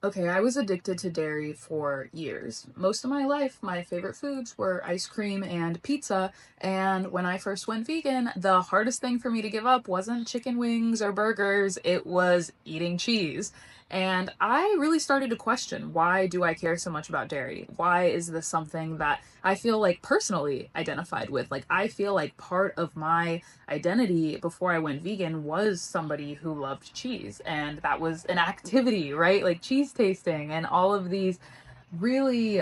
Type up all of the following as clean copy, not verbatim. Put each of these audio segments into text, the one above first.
Okay, I was addicted to dairy for years. Most of my life, my favorite foods were ice cream and pizza. And when I first went vegan, the hardest thing for me to give up wasn't chicken wings or burgers, it was eating cheese. And I really started to question, why do I care so much about dairy? Why is this something that I feel like personally identified with? Like, I feel like part of my identity before I went vegan was somebody who loved cheese, and that was an activity, right? Like cheese tasting and all of these really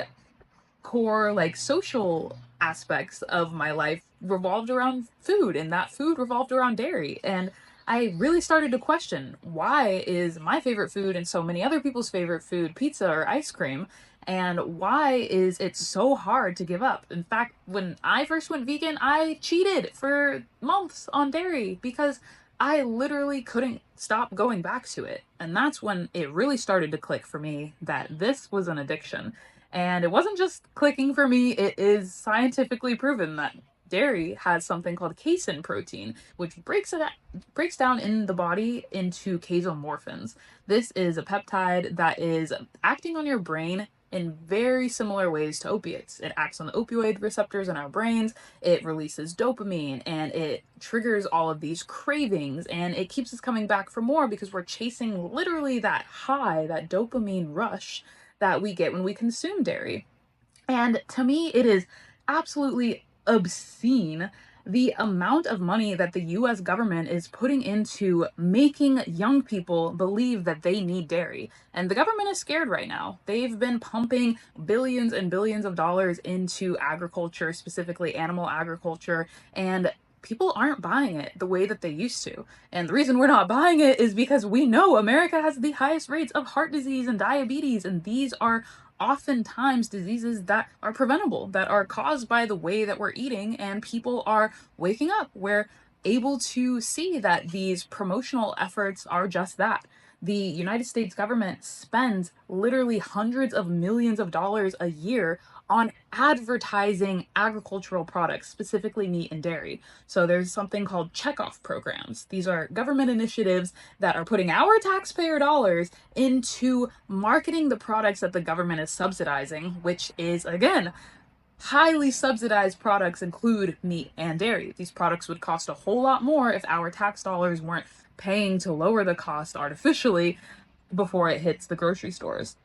core, like, social aspects of my life revolved around food, and that food revolved around dairy. And I really started to question, why is my favorite food and so many other people's favorite food pizza or ice cream? And why is it so hard to give up? In fact, when I first went vegan, I cheated for months on dairy because I literally couldn't stop going back to it. And that's when it really started to click for me that this was an addiction. And it wasn't just clicking for me, it is scientifically proven that dairy has something called casein protein, which breaks down in the body into casomorphins. This is a peptide that is acting on your brain in very similar ways to opiates. It acts on the opioid receptors in our brains, it releases dopamine, and it triggers all of these cravings, and it keeps us coming back for more because we're chasing literally that high, that dopamine rush that we get when we consume dairy. And to me, it is absolutely obscene the amount of money that the US government is putting into making young people believe that they need dairy. And the government is scared right now. They've been pumping billions and billions of dollars into agriculture, specifically animal agriculture, and people aren't buying it the way that they used to. And the reason we're not buying it is because we know America has the highest rates of heart disease and diabetes, and these are oftentimes diseases that are preventable, that are caused by the way that we're eating, and people are waking up. We're able to see that these promotional efforts are just that. The United States government spends literally hundreds of millions of dollars a year on advertising agricultural products, specifically meat and dairy. So there's something called checkoff programs. These are government initiatives that are putting our taxpayer dollars into marketing the products that the government is subsidizing, which is, again, highly subsidized products include meat and dairy. These products would cost a whole lot more if our tax dollars weren't paying to lower the cost artificially before it hits the grocery stores.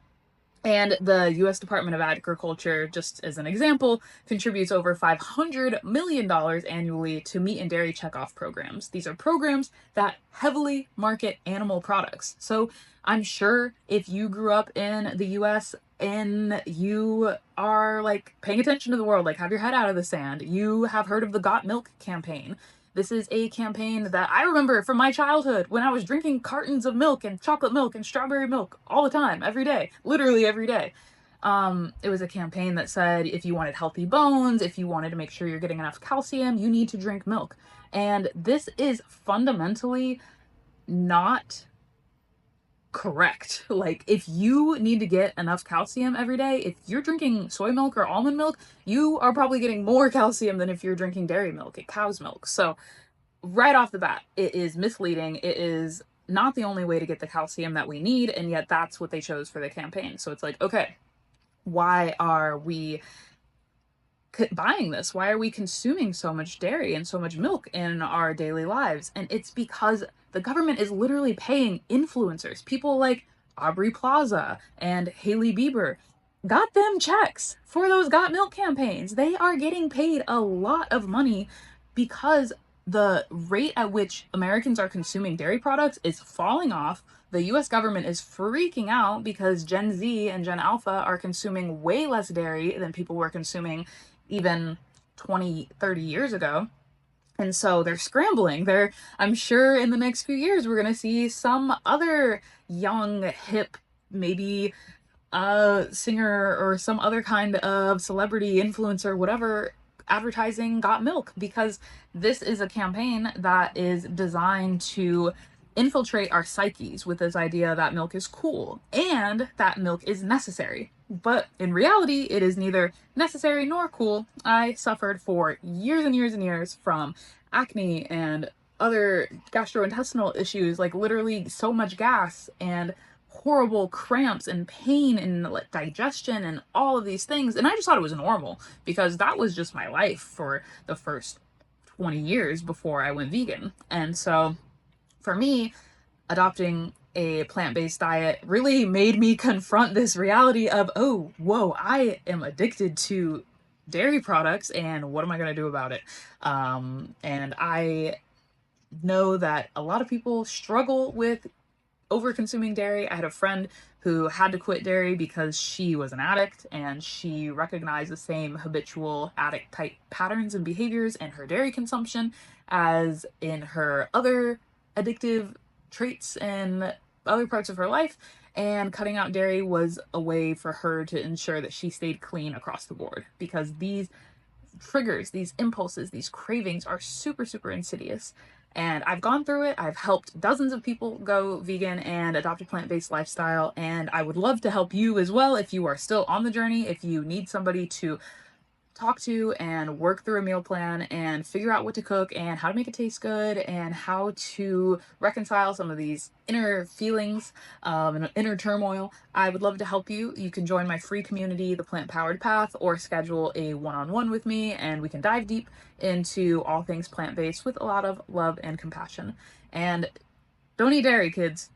And the US Department of Agriculture, just as an example, contributes over $500 million annually to meat and dairy checkoff programs. These are programs that heavily market animal products. So I'm sure if you grew up in the US and you are like paying attention to the world, like have your head out of the sand, you have heard of the Got Milk campaign. This is a campaign that I remember from my childhood when I was drinking cartons of milk and chocolate milk and strawberry milk all the time, every day, literally every day. It was a campaign that said if you wanted healthy bones, if you wanted to make sure you're getting enough calcium, you need to drink milk. And this is fundamentally not correct. Like, if you need to get enough calcium every day, if you're drinking soy milk or almond milk, you are probably getting more calcium than if you're drinking dairy milk, cow's milk. So right off the bat, it is misleading. It is not the only way to get the calcium that we need, and yet that's what they chose for the campaign. So it's like, okay, why are we buying this? Why are we consuming so much dairy and so much milk in our daily lives? And it's because the government is literally paying influencers, people like Aubrey Plaza and Hailey Bieber, got them checks for those Got Milk campaigns. They are getting paid a lot of money because the rate at which Americans are consuming dairy products is falling off. The US government is freaking out because Gen Z and Gen Alpha are consuming way less dairy than people were consuming even 20, 30 years ago. And so they're scrambling. I'm sure in the next few years, we're going to see some other young, hip, maybe singer or some other kind of celebrity, influencer, whatever, advertising Got Milk, because this is a campaign that is designed to infiltrate our psyches with this idea that milk is cool and that milk is necessary. But in reality, it is neither necessary nor cool. I suffered for years and years and years from acne and other gastrointestinal issues, like literally so much gas and horrible cramps and pain and like digestion and all of these things. And I just thought it was normal because that was just my life for the first 20 years before I went vegan. And so for me, adopting a plant-based diet really made me confront this reality of, oh, whoa, I am addicted to dairy products, and what am I going to do about it? And I know that a lot of people struggle with over consuming dairy. I had a friend who had to quit dairy because she was an addict, and she recognized the same habitual addict type patterns and behaviors in her dairy consumption as in her other addictive traits and other parts of her life. And cutting out dairy was a way for her to ensure that she stayed clean across the board, because these triggers, these impulses, these cravings are super, super insidious. And I've gone through it. I've helped dozens of people go vegan and adopt a plant-based lifestyle. And I would love to help you as well if you are still on the journey, if you need somebody to talk to and work through a meal plan and figure out what to cook and how to make it taste good and how to reconcile some of these inner feelings and inner turmoil. I would love to help you. You can join my free community, The Plant Powered Path, or schedule a one-on-one with me, and we can dive deep into all things plant-based with a lot of love and compassion. And don't eat dairy, kids.